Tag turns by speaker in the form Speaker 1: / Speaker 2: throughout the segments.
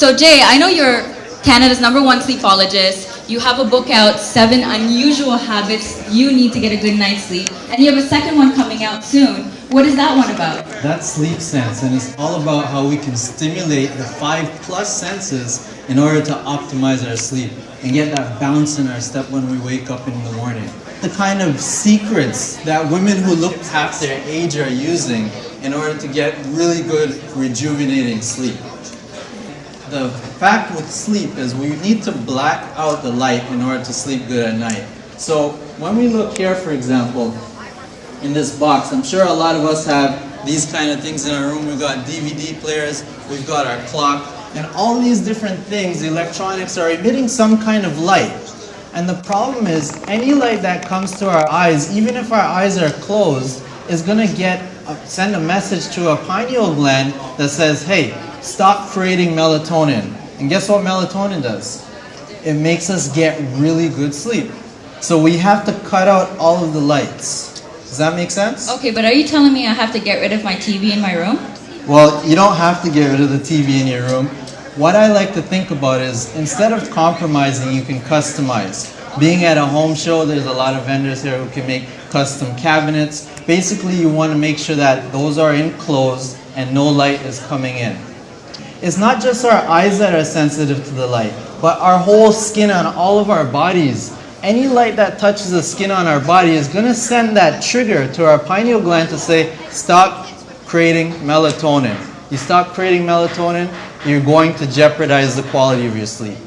Speaker 1: So Jay, I know you're Canada's #1 sleepologist. You have a book out, 7 Unusual Habits You Need to Get a Good Night's Sleep. And you have a second one coming out soon. What is that one about?
Speaker 2: That's Sleep Sense, and it's all about how we can stimulate the 5+ senses in order to optimize our sleep and get that bounce in our step when we wake up in the morning. The kind of secrets that women who look past their age are using in order to get really good rejuvenating sleep. The fact with sleep is we need to black out the light in order to sleep good at night. So when we look here, for example, in this box, I'm sure a lot of us have these kind of things in our room. We've got DVD players, we've got our clock, and all these different things, the electronics, are emitting some kind of light. And the problem is, any light that comes to our eyes, even if our eyes are closed, is going to send a message to a pineal gland that says, hey, stop creating melatonin. And guess what melatonin does? It makes us get really good sleep. So we have to cut out all of the lights. Does that make sense?
Speaker 1: Okay, but are you telling me I have to get rid of my TV in my room?
Speaker 2: Well, you don't have to get rid of the TV in your room. What I like to think about is, instead of compromising, you can customize. Being at a home show, there's a lot of vendors here who can make custom cabinets. Basically, you want to make sure that those are enclosed and no light is coming in. It's not just our eyes that are sensitive to the light, but our whole skin on all of our bodies. Any light that touches the skin on our body is going to send that trigger to our pineal gland to say, stop creating melatonin. You stop creating melatonin, you're going to jeopardize the quality of your sleep.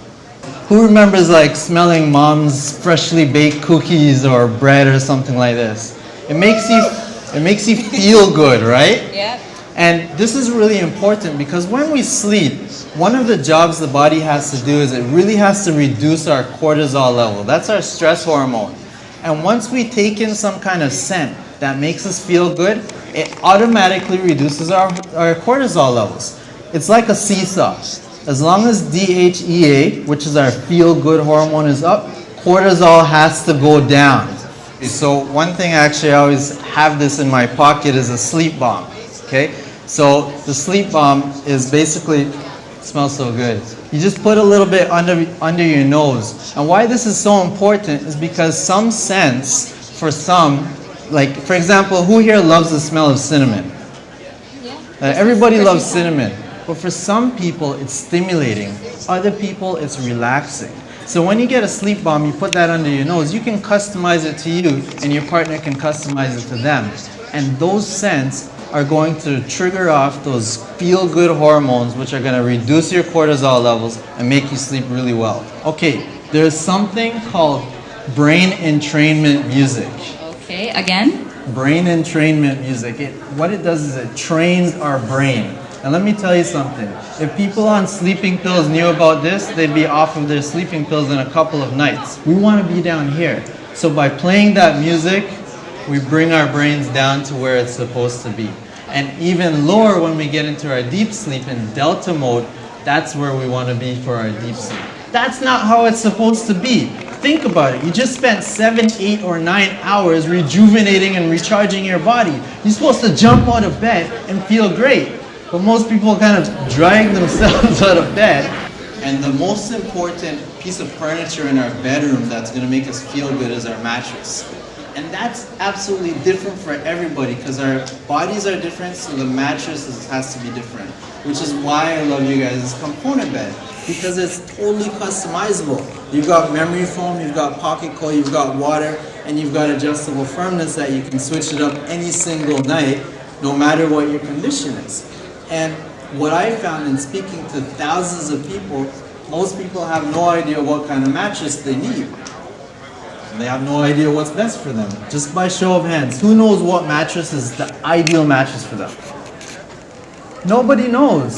Speaker 2: Who remembers like smelling mom's freshly baked cookies or bread or something like this? It makes you feel good, right?
Speaker 1: Yeah.
Speaker 2: And this is really important because when we sleep, one of the jobs the body has to do is it really has to reduce our cortisol level. That's our stress hormone. And once we take in some kind of scent that makes us feel good, it automatically reduces our cortisol levels. It's like a seesaw. As long as DHEA, which is our feel-good hormone, is up, cortisol has to go down. So one thing actually I always have this in my pocket is a sleep balm. Okay? So the sleep balm is basically, it smells so good. You just put a little bit under your nose. And why this is so important is because some scents, for some, like for example, who here loves the smell of cinnamon? Everybody loves cinnamon. But for some people, it's stimulating. Other people, it's relaxing. So when you get a sleep balm, you put that under your nose, you can customize it to you, and your partner can customize it to them. And those scents are going to trigger off those feel-good hormones, which are going to reduce your cortisol levels and make you sleep really well. Okay, there's something called brain entrainment music.
Speaker 1: Okay, again?
Speaker 2: Brain entrainment music. What it does is it trains our brain. And let me tell you something. If people on sleeping pills knew about this, they'd be off of their sleeping pills in a couple of nights. We want to be down here. So by playing that music, we bring our brains down to where it's supposed to be. And even lower when we get into our deep sleep in delta mode, that's where we want to be for our deep sleep. That's not how it's supposed to be. Think about it. You just spent 7, 8, or 9 hours rejuvenating and recharging your body. You're supposed to jump out of bed and feel great. But most people kind of drag themselves out of bed. And the most important piece of furniture in our bedroom that's going to make us feel good is our mattress. And that's absolutely different for everybody because our bodies are different, so the mattress has to be different. Which is why I love you guys' component bed, because it's totally customizable. You've got memory foam, you've got pocket coil, you've got water, and you've got adjustable firmness that you can switch it up any single night, no matter what your condition is. And what I found in speaking to thousands of people, most people have no idea what kind of mattress they need. And they have no idea what's best for them. Just by show of hands, who knows what mattress is the ideal mattress for them? Nobody knows.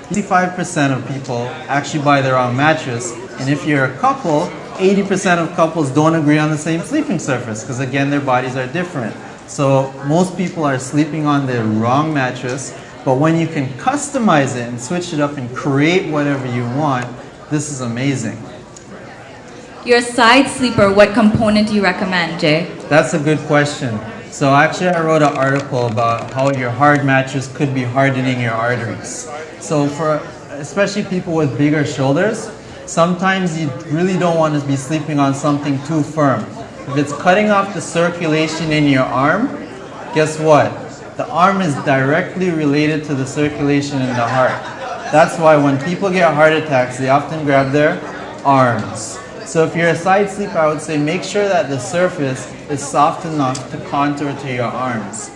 Speaker 2: 85% of people actually buy their own mattress. And if you're a couple, 80% of couples don't agree on the same sleeping surface because again, their bodies are different. So most people are sleeping on the wrong mattress. But when you can customize it and switch it up and create whatever you want, this is amazing.
Speaker 1: You're a side sleeper. What component do you recommend, Jay?
Speaker 2: That's a good question. So actually I wrote an article about how your hard mattress could be hardening your arteries. So for especially people with bigger shoulders, sometimes you really don't want to be sleeping on something too firm. If it's cutting off the circulation in your arm, guess what? The arm is directly related to the circulation in the heart. That's why when people get heart attacks, they often grab their arms. So if you're a side sleeper, I would say make sure that the surface is soft enough to contour to your arms.